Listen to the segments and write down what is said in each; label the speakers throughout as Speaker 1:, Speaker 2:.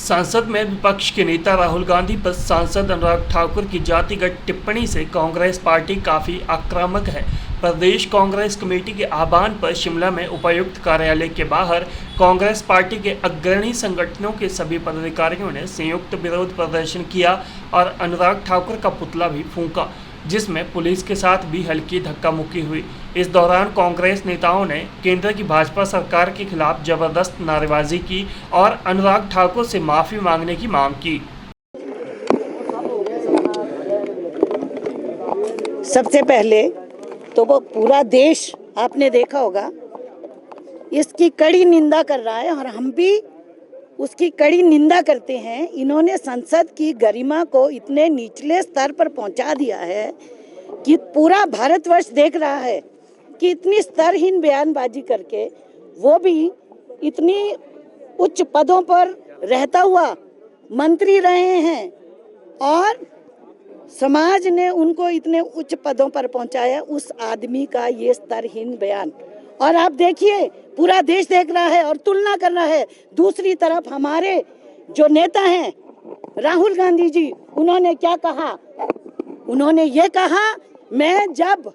Speaker 1: संसद में विपक्ष के नेता राहुल गांधी पर सांसद अनुराग ठाकुर की जातिगत टिप्पणी से कांग्रेस पार्टी काफी आक्रामक है। प्रदेश कांग्रेस कमेटी के आह्वान पर शिमला में उपायुक्त कार्यालय के बाहर कांग्रेस पार्टी के अग्रणी संगठनों के सभी पदाधिकारियों ने संयुक्त विरोध प्रदर्शन किया और अनुराग ठाकुर का पुतला भी फूंका, जिसमें पुलिस के साथ भी हल्की धक्का मुक्की हुई। इस दौरान कांग्रेस नेताओं ने केंद्र की भाजपा सरकार के खिलाफ जबरदस्त नारेबाजी की और अनुराग ठाकुर से माफी मांगने की मांग की।
Speaker 2: सबसे पहले तो वो पूरा देश आपने देखा होगा इसकी कड़ी निंदा कर रहा है और हम भी उसकी कड़ी निंदा करते हैं। इन्होंने संसद की गरिमा को इतने निचले स्तर पर पहुंचा दिया है कि पूरा भारतवर्ष देख रहा है कि इतनी स्तरहीन बयानबाजी करके वो भी इतनी उच्च पदों पर रहता हुआ मंत्री रहे हैं और समाज ने उनको इतने उच्च पदों पर पहुंचाया, उस आदमी का ये स्तरहीन बयान। और आप देखिए पूरा देश देख रहा है और तुलना कर रहा है। दूसरी तरफ हमारे जो नेता हैं राहुल गांधी जी, उन्होंने क्या कहा? उन्होंने ये कहा, मैं जब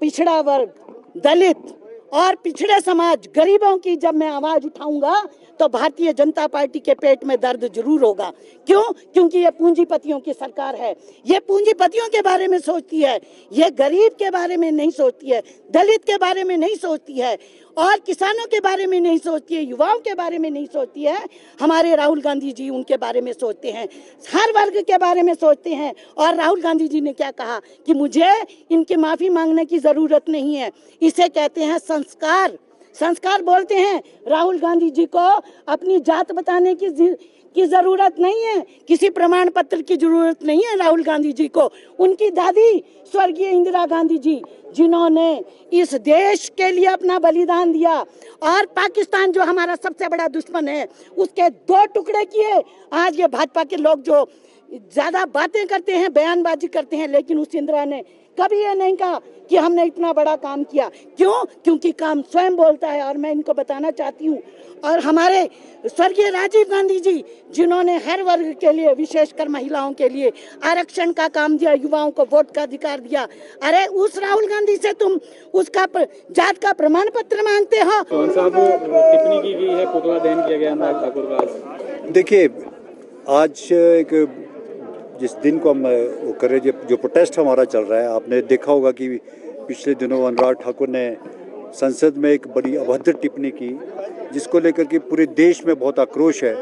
Speaker 2: पिछड़ा वर्ग, दलित और पिछड़े समाज, गरीबों की जब मैं आवाज उठाऊंगा तो भारतीय जनता पार्टी के पेट में दर्द जरूर होगा। क्यों? क्योंकि ये पूंजीपतियों की सरकार है। ये पूंजीपतियों के बारे में सोचती है, ये गरीब के बारे में नहीं सोचती है, दलित के बारे में नहीं सोचती है और किसानों के बारे में नहीं सोचती है, युवाओं के बारे में नहीं सोचती है। हमारे राहुल गांधी जी उनके बारे में सोचते हैं, हर वर्ग के बारे में सोचते हैं। और राहुल गांधी जी ने क्या कहा कि मुझे इनकी माफी मांगने की जरूरत नहीं है। इसे कहते हैं संस्कार। संस्कार बोलते हैं। राहुल गांधी जी को अपनी जात बताने की जरूरत नहीं है, किसी प्रमाण पत्र की जरूरत नहीं है राहुल गांधी जी को। उनकी दादी स्वर्गीय इंदिरा गांधी जी, जिन्होंने इस देश के लिए अपना बलिदान दिया और पाकिस्तान जो हमारा सबसे बड़ा दुश्मन है उसके दो टुकड़े किए। आज ये भाजपा के लोग जो ज्यादा बातें करते हैं, बयानबाजी करते हैं, लेकिन उस इंदिरा ने कभी ये नहीं कहा कि हमने इतना बड़ा काम किया। क्यों? क्योंकि काम स्वयं बोलता है। और मैं इनको बताना चाहती हूँ, और हमारे स्वर्गीय राजीव गांधी जी, जिन्होंने हर वर्ग के लिए, विशेषकर महिलाओं के लिए आरक्षण का काम दिया, युवाओं को वोट का अधिकार दिया, अरे उस राहुल गांधी से तुम उसका जात का प्रमाण पत्र मांगते हो?
Speaker 3: टिप्पणी की गई है, पुतला दहन किया गया अनुराग ठाकुर का।
Speaker 4: देखिए, आज एक जिस दिन को हम वो कर रहे, जो प्रोटेस्ट हमारा चल रहा है, आपने देखा होगा कि पिछले दिनों अनुराग ठाकुर ने संसद में एक बड़ी अभद्र टिप्पणी की, जिसको लेकर के पूरे देश में बहुत आक्रोश है।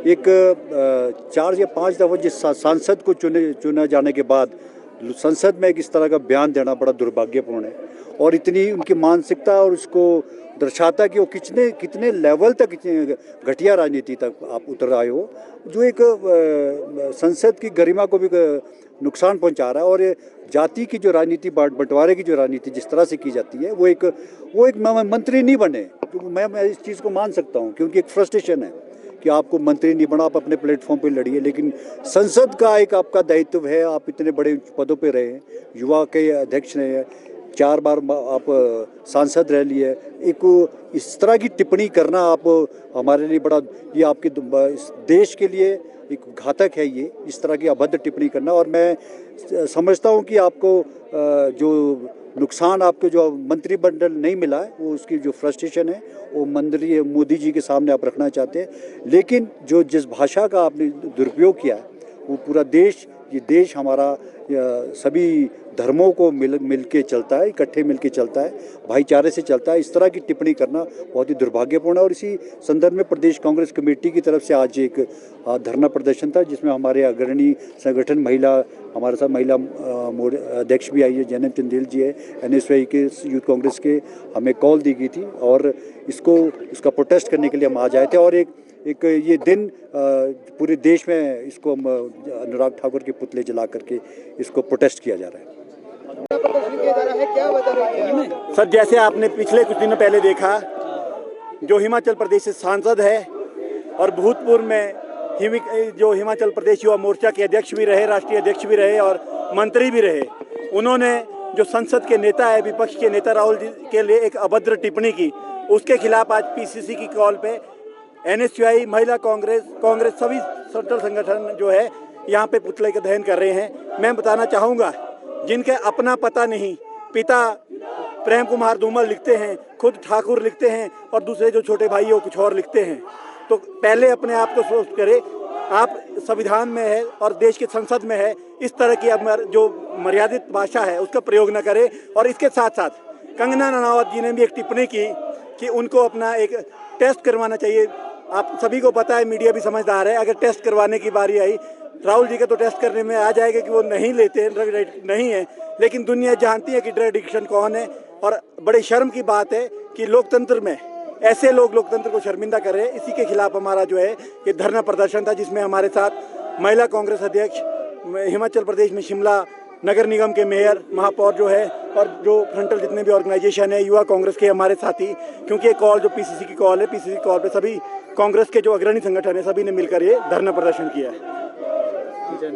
Speaker 4: एक 4 या 5 दफ़ा जिस सांसद को चुना जाने के बाद संसद में एक इस तरह का बयान देना बड़ा दुर्भाग्यपूर्ण है और इतनी उनकी मानसिकता और उसको दर्शाता कि वो कितने लेवल तक घटिया राजनीति तक आप उतर आए हो, जो एक संसद की गरिमा को भी नुकसान पहुंचा रहा है। और जाति की जो राजनीति, बंटवारे की जो राजनीति जिस तरह से की जाती है, वो एक मंत्री नहीं बने। तो मैं इस चीज़ को मान सकता हूँ, क्योंकि एक फ्रस्ट्रेशन है कि आपको मंत्री नहीं बना, आप अपने प्लेटफॉर्म पे लड़िए, लेकिन संसद का एक आपका दायित्व है। आप इतने बड़े पदों पे रहे, युवा के अध्यक्ष रहे, 4 बार आप सांसद रह लिए, एक इस तरह की टिप्पणी करना आप हमारे लिए बड़ा, ये आपके इस देश के लिए एक घातक है, ये इस तरह की अभद्र टिप्पणी करना। और मैं समझता हूँ कि आपको जो नुकसान, आपको जो मंत्रिमंडल नहीं मिला है, वो उसकी जो फ्रस्ट्रेशन है वो मंत्री मोदी जी के सामने आप रखना चाहते हैं। लेकिन जिस भाषा का आपने दुरुपयोग किया है, वो पूरा देश, ये देश हमारा सभी धर्मों को मिल के चलता है, इकट्ठे मिल के चलता है, भाईचारे से चलता है। इस तरह की टिप्पणी करना बहुत ही दुर्भाग्यपूर्ण है। और इसी संदर्भ में प्रदेश कांग्रेस कमेटी की तरफ से आज एक धरना प्रदर्शन था, जिसमें हमारे अग्रणी संगठन हमारे साथ महिला अध्यक्ष भी आई है, जैनब चंदेल जी है, NSY के यूथ कांग्रेस के, हमें कॉल दी गई थी और इसका प्रोटेस्ट करने के लिए हम आज आए थे। और एक ये दिन पूरे देश में इसको अनुराग ठाकुर के पुतले जला करके इसको प्रोटेस्ट किया जा रहा है।
Speaker 5: सर, जैसे आपने पिछले कुछ दिनों पहले देखा, जो हिमाचल प्रदेश से सांसद है और भूतपूर्व में जो हिमाचल प्रदेश युवा मोर्चा के अध्यक्ष भी रहे, राष्ट्रीय अध्यक्ष भी रहे और मंत्री भी रहे, उन्होंने जो संसद के नेता है, विपक्ष के नेता राहुल जी के लिए एक अभद्र टिप्पणी की, उसके खिलाफ आज PCC की कॉल पे NSUI, महिला कांग्रेस, सभी सेंट्रल संगठन जो है यहाँ पे पुतले का दहन कर रहे हैं। मैं बताना चाहूँगा, जिनके अपना पता नहीं, पिता प्रेम कुमार धूमल लिखते हैं, खुद ठाकुर लिखते हैं और दूसरे जो छोटे भाई वो कुछ और लिखते हैं। तो पहले अपने आप को सोच करें, आप संविधान में है और देश की संसद में है, इस तरह की अब जो मर्यादित भाषा है उसका प्रयोग न करें। और इसके साथ साथ कंगना रनावत जी ने भी एक टिप्पणी की कि उनको अपना एक टेस्ट करवाना चाहिए। आप सभी को पता है, मीडिया भी समझदार है, अगर टेस्ट करवाने की बारी आई, राहुल जी का तो टेस्ट करने में आ जाएगा कि वो नहीं लेते हैं, ड्रग एडिक्ट नहीं है, लेकिन दुनिया जानती है कि ड्रग एडिक्शन कौन है। और बड़े शर्म की बात है कि लोकतंत्र में ऐसे लोग लोकतंत्र को शर्मिंदा कर रहे हैं। इसी के खिलाफ हमारा जो है ये धरना प्रदर्शन था, जिसमें हमारे साथ महिला कांग्रेस अध्यक्ष, हिमाचल प्रदेश में शिमला नगर निगम के मेयर, महापौर जो है, और जो फ्रंटल जितने भी ऑर्गेनाइजेशन है, युवा कांग्रेस के हमारे साथी, क्योंकि ये कॉल जो पीसीसी की कॉल है, पीसीसी कॉल पे सभी कांग्रेस के जो अग्रणी संगठन है सभी ने मिलकर ये धरना प्रदर्शन किया है।